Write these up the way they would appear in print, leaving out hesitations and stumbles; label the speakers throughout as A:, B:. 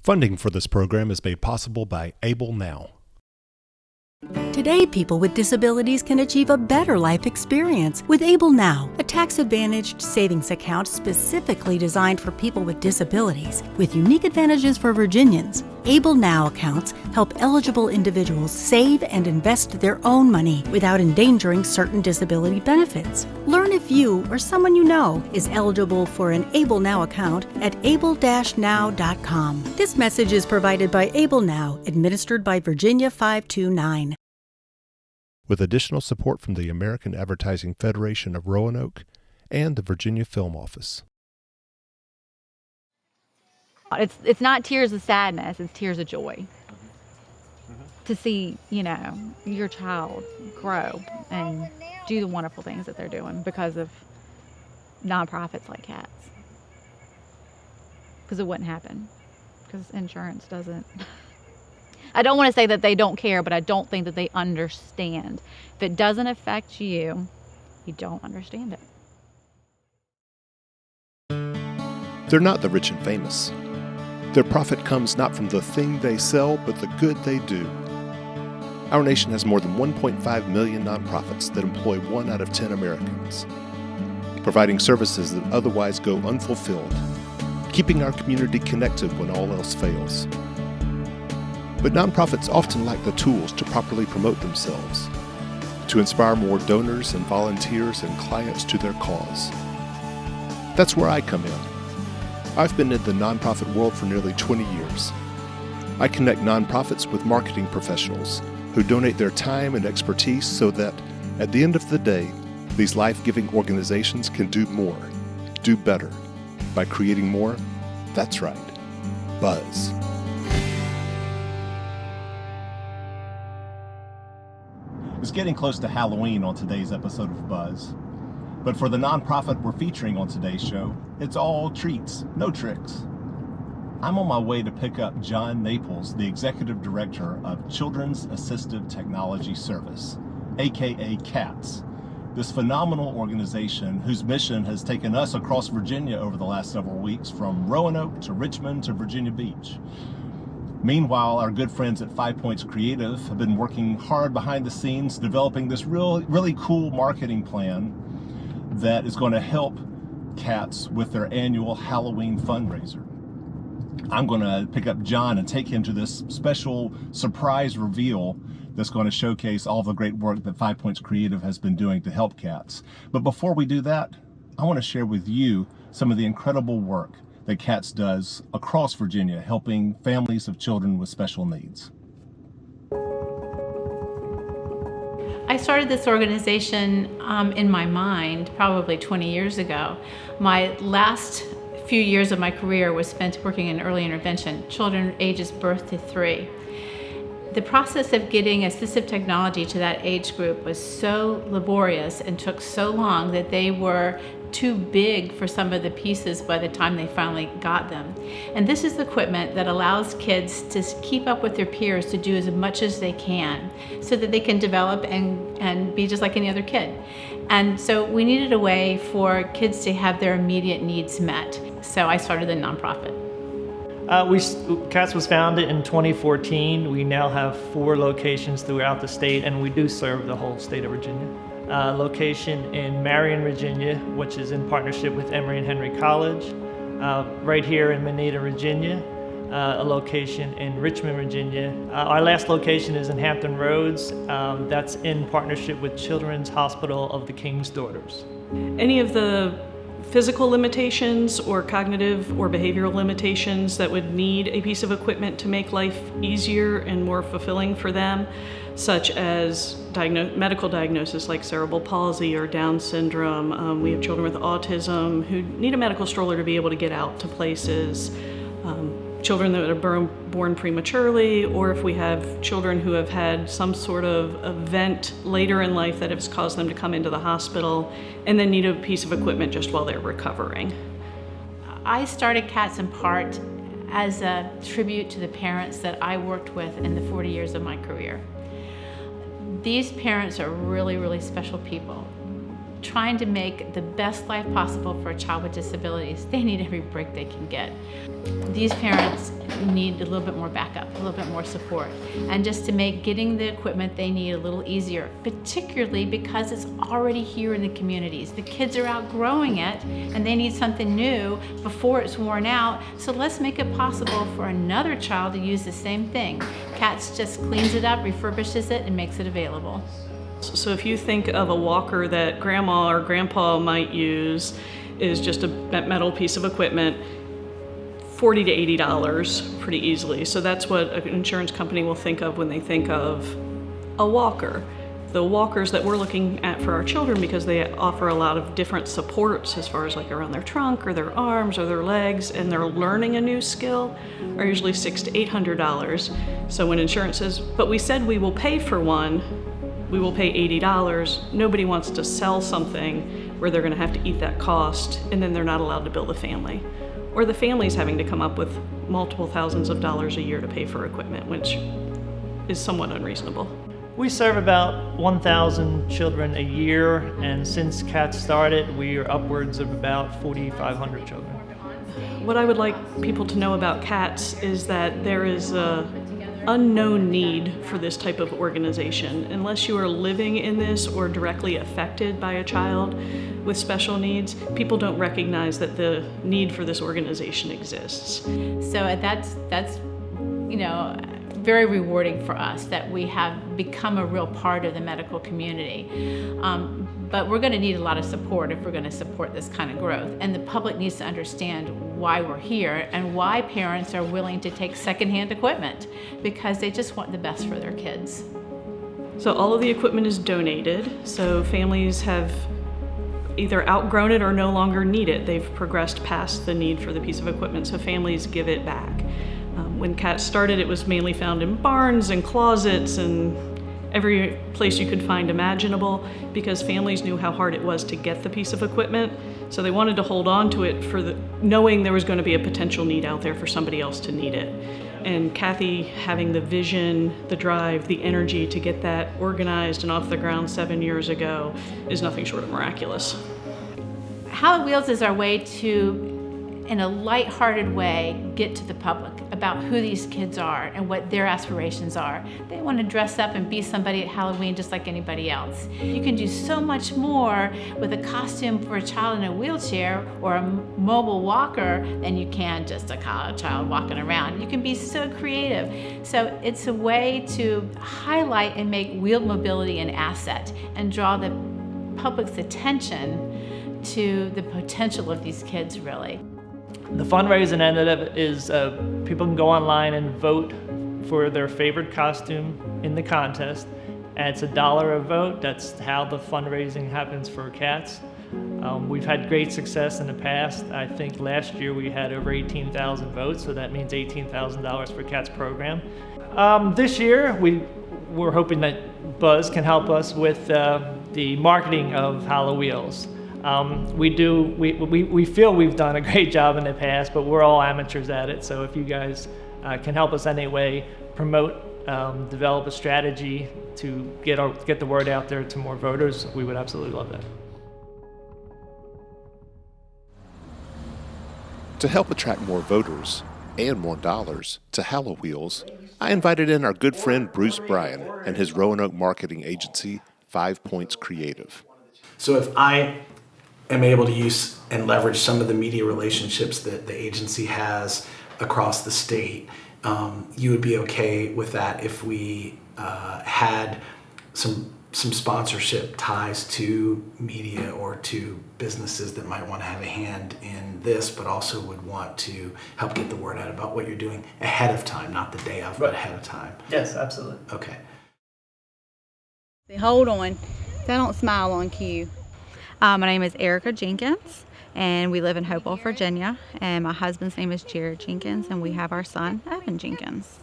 A: Funding for this program is made possible by Able Now.
B: Today, people with disabilities can achieve a better life experience with Able Now, a tax-advantaged savings account specifically designed for people with disabilities, with unique advantages for Virginians. Able Now accounts help eligible individuals save and invest their own money without endangering certain disability benefits. Learn if you or someone you know is eligible for an Able Now account at able-now.com. This message is provided by Able Now, administered by Virginia 529.
A: With additional support from the American Advertising Federation of Roanoke and the Virginia Film Office.
C: It's not tears of sadness, it's tears of joy. To see, your child grow and do the wonderful things that they're doing because of nonprofits like C.A.T.S. Because it wouldn't happen. Because insurance doesn't. I don't want to say that they don't care, but I don't think that they understand. If it doesn't affect you, you don't understand it.
A: They're not the rich and famous. Their profit comes not from the thing they sell, but the good they do. Our nation has more than 1.5 million nonprofits that employ 1 out of 10 Americans, providing services that otherwise go unfulfilled, keeping our community connected when all else fails. But nonprofits often lack the tools to properly promote themselves, to inspire more donors and volunteers and clients to their cause. That's where I come in. I've been in the nonprofit world for nearly 20 years. I connect nonprofits with marketing professionals who donate their time and expertise so that, at the end of the day, these life-giving organizations can do more, do better, by creating more. That's right, buzz.
D: It's getting close to Halloween on today's episode of Buzz. But for the nonprofit we're featuring on today's show, it's all treats, no tricks. I'm on my way to pick up John Naples, the Executive Director of Children's Assistive Technology Service, aka C.A.T.S, this phenomenal organization whose mission has taken us across Virginia over the last several weeks, from Roanoke to Richmond to Virginia Beach. Meanwhile, our good friends at 5 Points Creative have been working hard behind the scenes, developing this really cool marketing plan that is going to help C.A.T.S with their annual Halloween fundraiser. I'm going to pick up John and take him to this special surprise reveal that's going to showcase all the great work that 5 Points Creative has been doing to help C.A.T.S. But before we do that, I want to share with you some of the incredible work that C.A.T.S does across Virginia, helping families of children with special needs.
E: I started this organization in my mind probably 20 years ago. My last few years of my career was spent working in early intervention, children ages birth to 3. The process of getting assistive technology to that age group was so laborious and took so long that they were too big for some of the pieces by the time they finally got them. And this is the equipment that allows kids to keep up with their peers, to do as much as they can so that they can develop and be just like any other kid. And so we needed a way for kids to have their immediate needs met. So I started a nonprofit.
F: C.A.T.S was founded in 2014. We now have 4 locations throughout the state, and we do serve the whole state of Virginia. Location in Marion, Virginia, which is in partnership with Emory and Henry College. Right here in Moneta, Virginia. A location in Richmond, Virginia. Our last location is in Hampton Roads. That's in partnership with Children's Hospital of the King's Daughters.
G: Any of the physical limitations or cognitive or behavioral limitations that would need a piece of equipment to make life easier and more fulfilling for them, such as medical diagnosis like cerebral palsy or Down syndrome. We have children with autism who need a medical stroller to be able to get out to places. Children that are born prematurely, or if we have children who have had some sort of event later in life that has caused them to come into the hospital and then need a piece of equipment just while they're recovering.
E: I started C.A.T.S in part as a tribute to the parents that I worked with in the 40 years of my career. These parents are really special people. Trying to make the best life possible for a child with disabilities, they need every break they can get. These parents need a little bit more backup, a little bit more support, and just to make getting the equipment they need a little easier, particularly because it's already here in the communities. The kids are outgrowing it and they need something new before it's worn out, so let's make it possible for another child to use the same thing. C.A.T.S just cleans it up, refurbishes it, and makes it available.
G: So if you think of a walker that grandma or grandpa might use is just a metal piece of equipment, $40 to $80 pretty easily. So that's what an insurance company will think of when they think of a walker. The walkers that we're looking at for our children, because they offer a lot of different supports as far as like around their trunk or their arms or their legs, and they're learning a new skill, are usually $600 to $800. So when insurance says, but we said we will pay for one, we will pay $80, nobody wants to sell something where they're gonna have to eat that cost and then they're not allowed to build a family. Or the family's having to come up with multiple thousands of dollars a year to pay for equipment, which is somewhat unreasonable.
F: We serve about 1,000 children a year, and since C.A.T.S started, we are upwards of about 4,500 children.
G: What I would like people to know about C.A.T.S is that there is a unknown need for this type of organization. Unless you are living in this or directly affected by a child with special needs, people don't recognize that the need for this organization exists.
E: So that's very rewarding for us that we have become a real part of the medical community. But we're going to need a lot of support if we're going to support this kind of growth. And the public needs to understand why we're here and why parents are willing to take secondhand equipment, because they just want the best for their kids.
G: So all of the equipment is donated, so families have either outgrown it or no longer need it. They've progressed past the need for the piece of equipment, so families give it back. When C.A.T.S started, it was mainly found in barns and closets and every place you could find imaginable, because families knew how hard it was to get the piece of equipment. So they wanted to hold on to it knowing there was going to be a potential need out there for somebody else to need it. And Kathy having the vision, the drive, the energy to get that organized and off the ground 7 years ago is nothing short of miraculous.
E: Hallowheels is our way to, in a lighthearted way, get to the public about who these kids are and what their aspirations are. They want to dress up and be somebody at Halloween just like anybody else. You can do so much more with a costume for a child in a wheelchair or a mobile walker than you can just a child walking around. You can be so creative. So it's a way to highlight and make wheeled mobility an asset and draw the public's attention to the potential of these kids, really.
F: The fundraising end of it is people can go online and vote for their favorite costume in the contest, and it's $1 a vote. That's how the fundraising happens for C.A.T.S. We've had great success in the past. I think last year we had over 18,000 votes, so that means $18,000 for C.A.T.S program. This year we're hoping that Buzz can help us with the marketing of Hallowheels. We feel we've done a great job in the past, but we're all amateurs at it. So if you guys can help us anyway, promote, develop a strategy to get the word out there to more voters, we would absolutely love that.
A: To help attract more voters and more dollars to Hallowheels, I invited in our good friend Bruce Bryan and his Roanoke marketing agency, 5 Points Creative.
H: So if I am able to use and leverage some of the media relationships that the agency has across the state, you would be okay with that if we had some sponsorship ties to media or to businesses that might want to have a hand in this, but also would want to help get the word out about what you're doing ahead of time, not the day of, but ahead of time.
F: Yes, absolutely.
H: Okay.
C: Hold on. I don't smile on cue. My name is Erica Jenkins, and we live in Hopewell, Virginia, and my husband's name is Jared Jenkins, and we have our son, Evan Jenkins.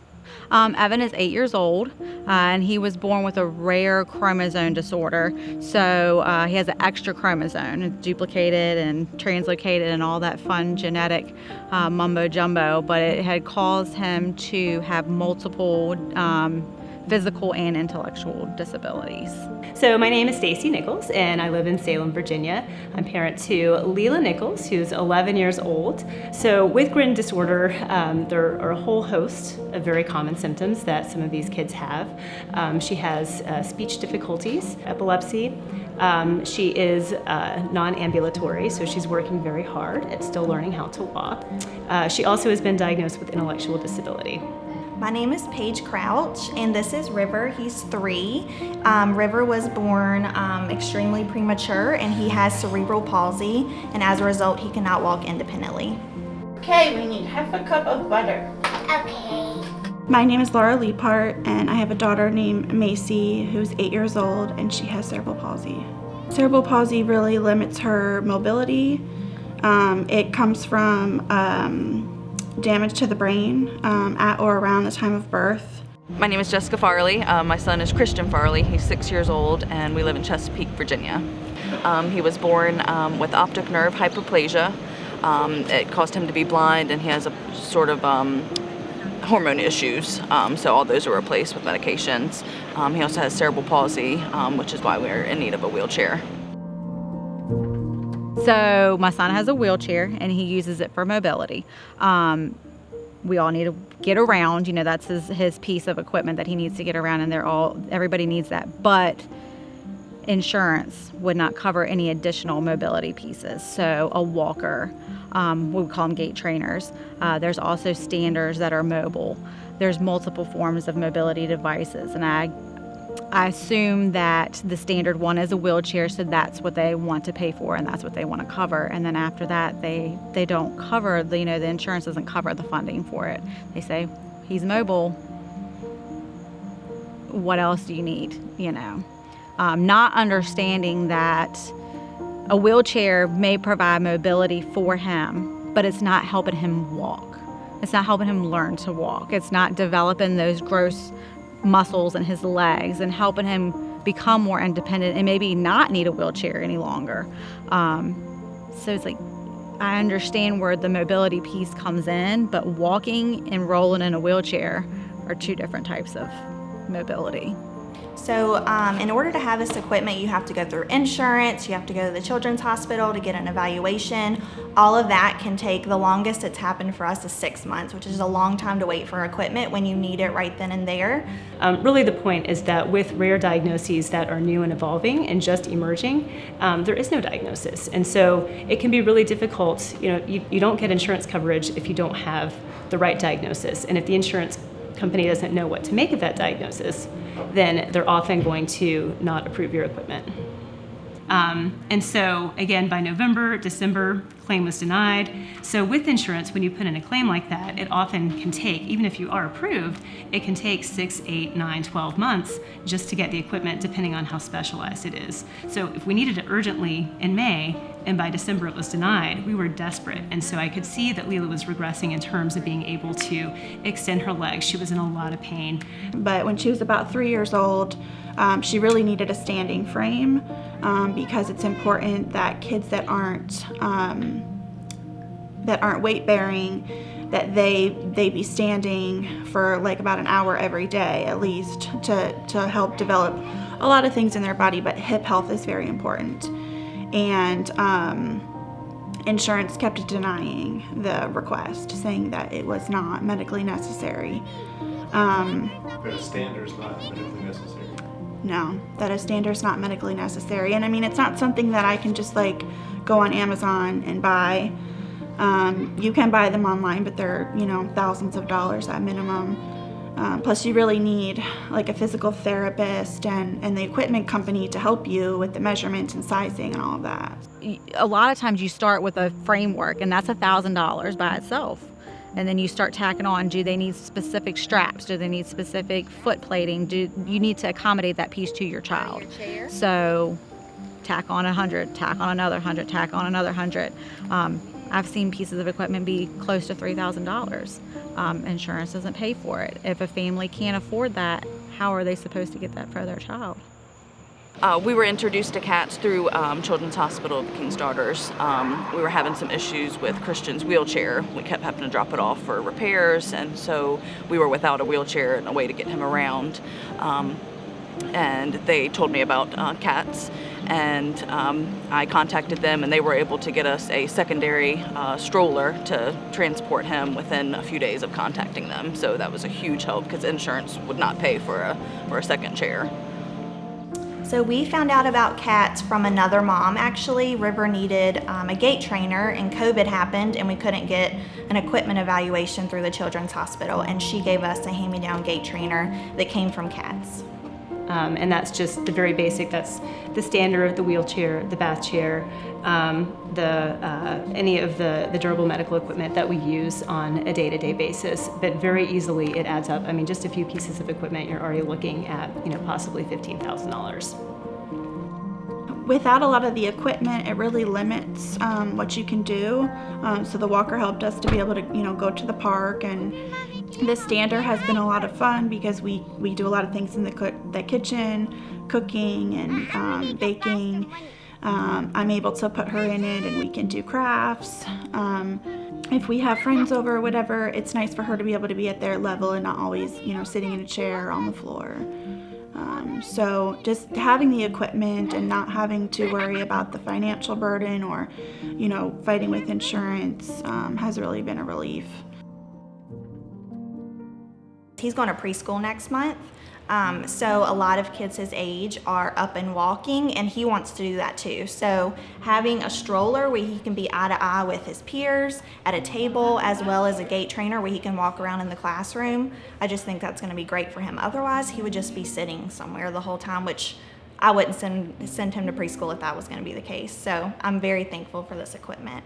C: Evan is 8 years old, and he was born with a rare chromosome disorder, so he has an extra chromosome. It's duplicated and translocated and all that fun genetic mumbo-jumbo, but it had caused him to have multiple physical and intellectual disabilities.
I: So my name is Stacy Nichols, and I live in Salem, Virginia. I'm parent to Leela Nichols, who's 11 years old. So with grin disorder, there are a whole host of very common symptoms that some of these kids have. She has speech difficulties, epilepsy. She is non-ambulatory, so she's working very hard at still learning how to walk. She also has been diagnosed with intellectual disability.
J: My name is Paige Crouch, and this is River. He's 3. River was born extremely premature, and he has cerebral palsy, and as a result, he cannot walk independently.
K: Okay, we need half a cup of butter. Okay.
L: My name is Laura Leapart, and I have a daughter named Macy who's 8 years old, and she has cerebral palsy. Cerebral palsy really limits her mobility. It comes from damage to the brain at or around the time of birth.
M: My name is Jessica Farley. My son is Christian Farley. He's 6 years old, and we live in Chesapeake, Virginia. He was born with optic nerve hyperplasia. It caused him to be blind, and he has a sort of hormone issues, so all those are replaced with medications. He also has cerebral palsy, which is why we're in need of a wheelchair.
C: So my son has a wheelchair, and he uses it for mobility. We all need to get around, that's his piece of equipment that he needs to get around, and everybody needs that. But insurance would not cover any additional mobility pieces. So a walker, we call them gait trainers. There's also standers that are mobile. There's multiple forms of mobility devices, and I assume that the standard one is a wheelchair, so that's what they want to pay for, and that's what they want to cover. And then after that, they don't cover, the insurance doesn't cover the funding for it. They say, he's mobile, what else do you need, Not understanding that a wheelchair may provide mobility for him, but it's not helping him walk. It's not helping him learn to walk. It's not developing those gross muscles in his legs and helping him become more independent and maybe not need a wheelchair any longer. So it's like, I understand where the mobility piece comes in, but walking and rolling in a wheelchair are 2 different types of mobility.
J: So in order to have this equipment, you have to go through insurance, you have to go to the children's hospital to get an evaluation. All of that can take, the longest it's happened for us is 6 months, which is a long time to wait for equipment when you need it right then and there.
I: Really the point is that with rare diagnoses that are new and evolving and just emerging, there is no diagnosis. And so it can be really difficult. You don't get insurance coverage if you don't have the right diagnosis. And if the insurance company doesn't know what to make of that diagnosis, then they're often going to not approve your equipment. And so again, by November, December, claim was denied. So with insurance, when you put in a claim like that, it often can take, even if you are approved, it can take 6, 8, 9, 12 months just to get the equipment, depending on how specialized it is. So if we needed it urgently in May, and by December it was denied, we were desperate. And so I could see that Leela was regressing in terms of being able to extend her legs. She was in a lot of pain.
L: But when she was about 3 years old, she really needed a standing frame because it's important that kids that aren't weight bearing, that they be standing for like about an hour every day at least to help develop a lot of things in their body, but hip health is very important. And insurance kept denying the request, saying that it was not medically necessary.
A: That a standard's not medically necessary.
L: No, that a standard's not medically necessary. And I mean, it's not something that I can just like go on Amazon and buy. You can buy them online, but they're, thousands of dollars at minimum. Plus you really need like a physical therapist and the equipment company to help you with the measurements and sizing and all of that.
C: A lot of times you start with a framework, and that's $1,000 by itself. And then you start tacking on, do they need specific straps? Do they need specific foot plating? Do you need to accommodate that piece to your child? So tack on 100, tack on another 100, tack on another 100. I've seen pieces of equipment be close to $3,000. Insurance doesn't pay for it. If a family can't afford that, how are they supposed to get that for their child?
M: We were introduced to C.A.T.S through Children's Hospital of the King's Daughters. We were having some issues with Christian's wheelchair. We kept having to drop it off for repairs, and so we were without a wheelchair and a way to get him around. And they told me about C.A.T.S, and I contacted them, and they were able to get us a secondary stroller to transport him within a few days of contacting them. So that was a huge help because insurance would not pay for a second chair.
J: So we found out about C.A.T.S from another mom, actually. River needed a gait trainer, and COVID happened, and we couldn't get an equipment evaluation through the Children's Hospital, and she gave us a hand-me-down gait trainer that came from C.A.T.S.
I: And that's just the very basic. That's the standard, the wheelchair, the bath chair, any of the durable medical equipment that we use on a day-to-day basis. But very easily it adds up. I mean, just a few pieces of equipment, you're already looking at, possibly $15,000.
L: Without a lot of the equipment, it really limits what you can do. So the walker helped us to be able to, go to the park, and the stander has been a lot of fun because we do a lot of things in the kitchen, cooking and baking. I'm able to put her in it, and we can do crafts. If we have friends over or whatever, it's nice for her to be able to be at their level and not always, sitting in a chair or on the floor. So just having the equipment and not having to worry about the financial burden or, fighting with insurance has really been a relief.
J: He's going to preschool next month. So a lot of kids his age are up and walking, and he wants to do that too. So having a stroller where he can be eye to eye with his peers at a table, as well as a gait trainer where he can walk around in the classroom, I just think that's going to be great for him. Otherwise, he would just be sitting somewhere the whole time, which I wouldn't send him to preschool if that was going to be the case. So I'm very thankful for this equipment.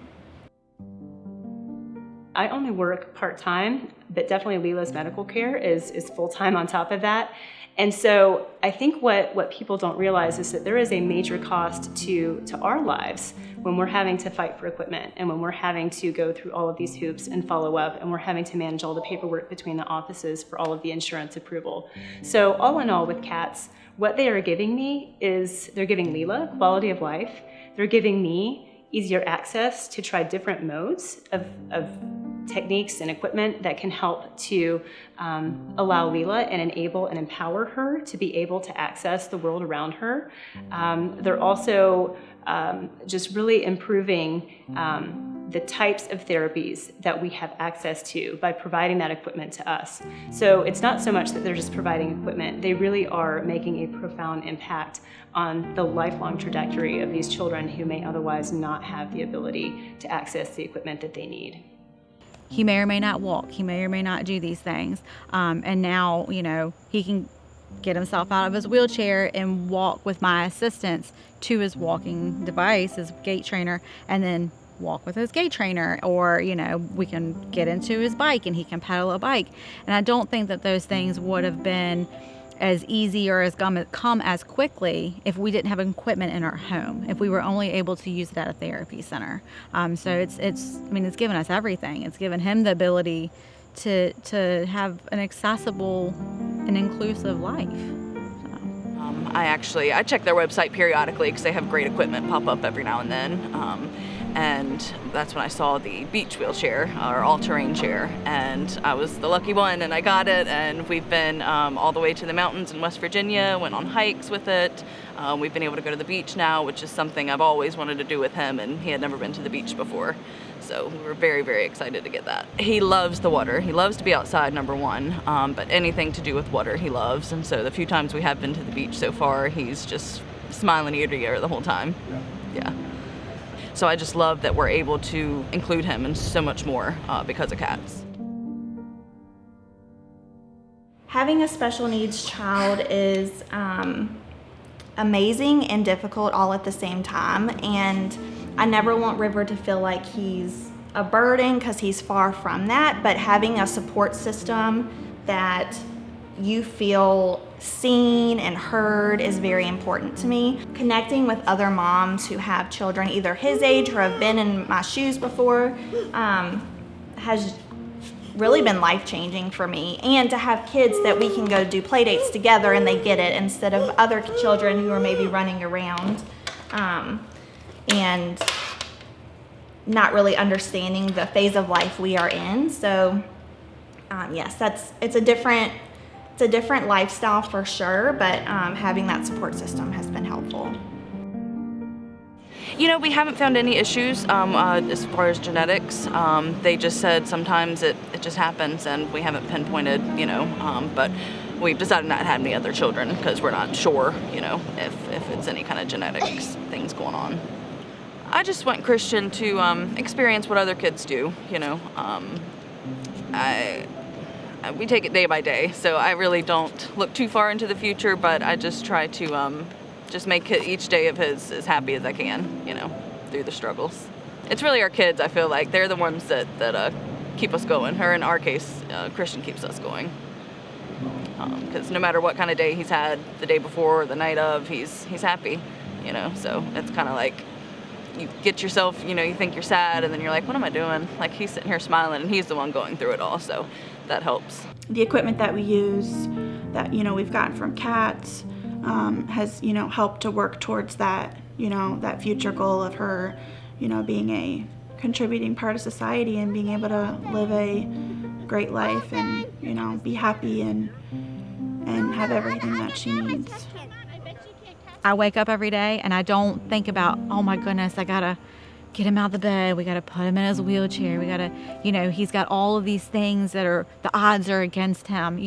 I: I only work part-time, but definitely Leela's medical care is full-time on top of that. And so I think what people don't realize is that there is a major cost to our lives when we're having to fight for equipment, and when we're having to go through all of these hoops and follow up, and we're having to manage all the paperwork between the offices for all of the insurance approval. So all in all with C.A.T.S, what they are giving me is they're giving Leela quality of life. They're giving me easier access to try different modes of techniques and equipment that can help to allow Leela and enable and empower her to be able to access the world around her. They're also just really improving the types of therapies that we have access to by providing that equipment to us. So it's not so much that they're just providing equipment, they really are making a profound impact on the lifelong trajectory of these children who may otherwise not have the ability to access the equipment that they need.
C: He may or may not walk. He may or may not do these things. And now, he can get himself out of his wheelchair and walk with my assistance to his walking device, his gait trainer, and then walk with his gait trainer. Or, we can get into his bike and he can pedal a bike. And I don't think that those things would have been as easy or as come as quickly if we didn't have equipment in our home, if we were only able to use it at a therapy center. So it's given us everything. It's given him the ability to have an accessible and inclusive life.
M: I check their website periodically because they have great equipment pop up every now and then. And that's when I saw the beach wheelchair, or all-terrain chair, and I was the lucky one, and I got it, and we've been all the way to the mountains in West Virginia, went on hikes with it. We've been able to go to the beach now, which is something I've always wanted to do with him, and he had never been to the beach before. So we were very, very excited to get that. He loves the water. He loves to be outside, number one, but anything to do with water he loves. And so the few times we have been to the beach so far, he's just smiling ear to ear the whole time. Yeah. So I just love that we're able to include him in so much more because of C.A.T.S.
J: Having a special needs child is amazing and difficult all at the same time. And I never want River to feel like he's a burden, because he's far from that. But having a support system that you feel seen and heard is very important to me. Connecting with other moms who have children either his age or have been in my shoes before has really been life-changing for me. And to have kids that we can go do play dates together and they get it, instead of other children who are maybe running around and not really understanding the phase of life we are in. So yes, it's a different lifestyle for sure, but having that support system has been helpful.
M: You know, we haven't found any issues as far as genetics. They just said sometimes it just happens, and we haven't pinpointed, but we've decided not to have any other children because we're not sure, if it's any kind of genetics things going on. I just want Christian to experience what other kids do, we take it day by day, so I really don't look too far into the future, but I just try to just make each day of his as happy as I can, through the struggles. It's really our kids, I feel like. They're the ones that keep us going, or in our case, Christian keeps us going. Because no matter what kind of day he's had the day before or the night of, he's happy, so it's kind of like you get yourself, you think you're sad, and then you're like, what am I doing? Like, he's sitting here smiling, and he's the one going through it all, so that helps.
L: The equipment that we use that, we've gotten from C.A.T.S, has, helped to work towards that, that future goal of her, being a contributing part of society and being able to live a great life and, be happy and have everything that she needs.
C: I wake up every day and I don't think about, oh my goodness, I gotta get him out of the bed, we gotta put him in his wheelchair, we gotta, he's got all of these things the odds are against him,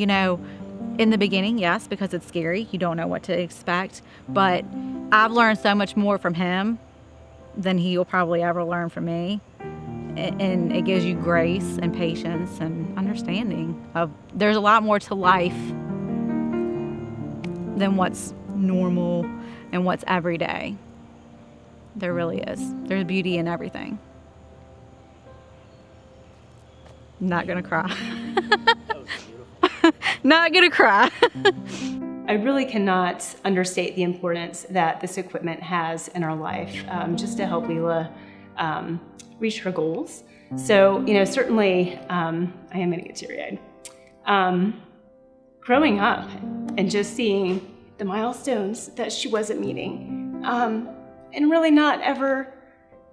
C: In the beginning, yes, because it's scary. You don't know what to expect. But I've learned so much more from him than he will probably ever learn from me. And it gives you grace and patience and understanding of there's a lot more to life than what's normal and what's everyday. There really is. There's beauty in everything. Not gonna cry. Not gonna cry.
I: I really cannot understate the importance that this equipment has in our life, just to help Leela reach her goals. So, certainly, I am gonna get teary-eyed. Growing up and just seeing the milestones that she wasn't meeting, and really not ever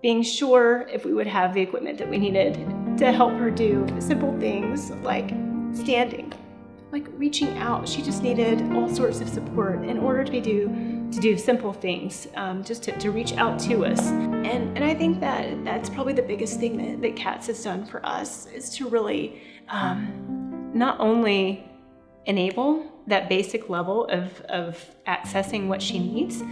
I: being sure if we would have the equipment that we needed to help her do simple things like standing, like reaching out. She just needed all sorts of support in order to do simple things, just to reach out to us. And I think that's probably the biggest thing that C.A.T.S has done for us, is to really not only enable that basic level of accessing what she needs,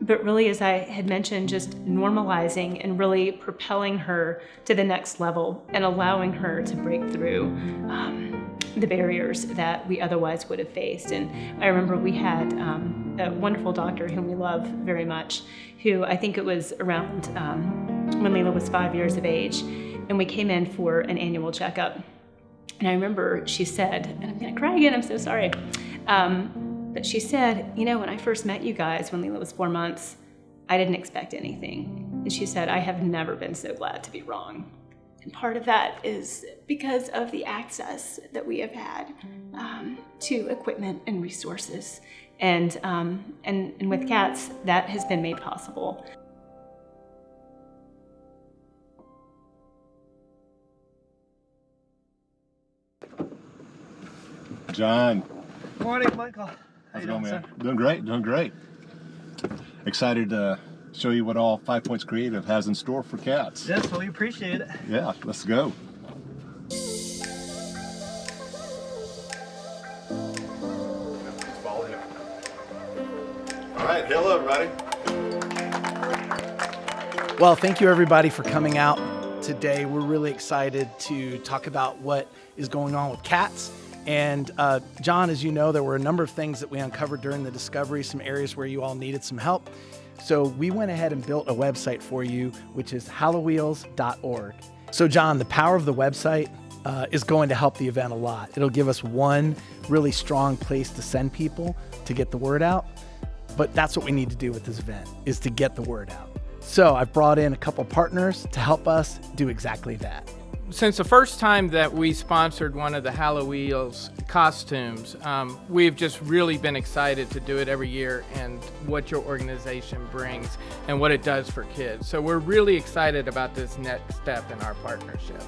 I: but really, as I had mentioned, just normalizing and really propelling her to the next level and allowing her to break through the barriers that we otherwise would have faced. And I remember we had a wonderful doctor whom we love very much, who I think it was around when Leela was 5 years of age, and we came in for an annual checkup. And I remember she said, and I'm gonna cry again, I'm so sorry, but she said, when I first met you guys when Leela was 4 months, I didn't expect anything. And she said, I have never been so glad to be wrong. And part of that is because of the access that we have had to equipment and resources. And with C.A.T.S, that has been made possible.
D: John.
F: Morning, Michael.
D: How's it going, man? Doing great. Excited to show you what all 5 Points Creative has in store for C.A.T.S.
F: Yes, well, we appreciate it.
D: Yeah, let's go. All right, hello, everybody.
N: Well, thank you, everybody, for coming out today. We're really excited to talk about what is going on with C.A.T.S. And John, as you know, there were a number of things that we uncovered during the discovery, some areas where you all needed some help. So we went ahead and built a website for you, which is hallowheels.org. So John, the power of the website is going to help the event a lot. It'll give us one really strong place to send people to get the word out. But that's what we need to do with this event, is to get the word out. So I've brought in a couple partners to help us do exactly that.
O: Since the first time that we sponsored one of the Hallowheels costumes, we've just really been excited to do it every year and what your organization brings and what it does for kids. So we're really excited about this next step in our partnership.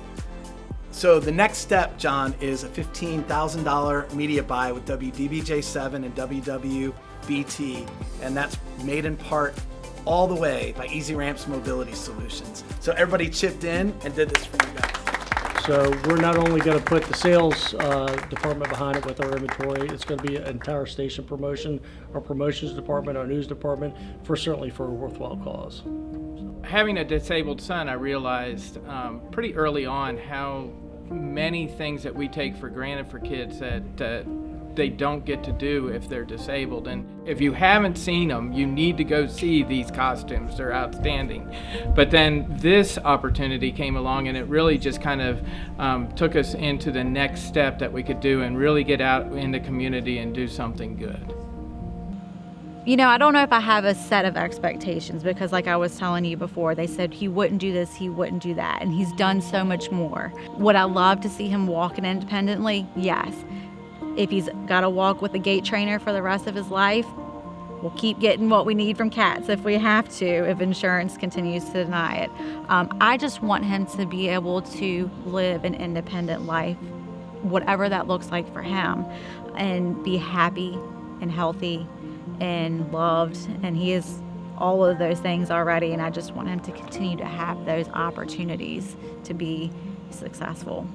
N: So the next step, John, is a $15,000 media buy with WDBJ7 and WWBT, and that's made in part all the way by EZRampz Mobility Solutions. So everybody chipped in and did this for you guys.
P: So we're not only going to put the sales department behind it with our inventory, it's going to be an entire station promotion, our promotions department, our news department, certainly for a worthwhile cause.
O: Having a disabled son, I realized pretty early on how many things that we take for granted for kids that they don't get to do if they're disabled. And if you haven't seen them, you need to go see these costumes. They're outstanding. But then this opportunity came along, and it really just kind of took us into the next step that we could do and really get out in the community and do something good.
C: You know, I don't know if I have a set of expectations, because like I was telling you before, they said he wouldn't do this, he wouldn't do that, and he's done so much more. Would I love to see him walking independently? Yes. If he's got to walk with a gait trainer for the rest of his life, we'll keep getting what we need from C.A.T.S if we have to, if insurance continues to deny it. I just want him to be able to live an independent life, whatever that looks like for him, and be happy and healthy and loved, and he is all of those things already, and I just want him to continue to have those opportunities to be successful.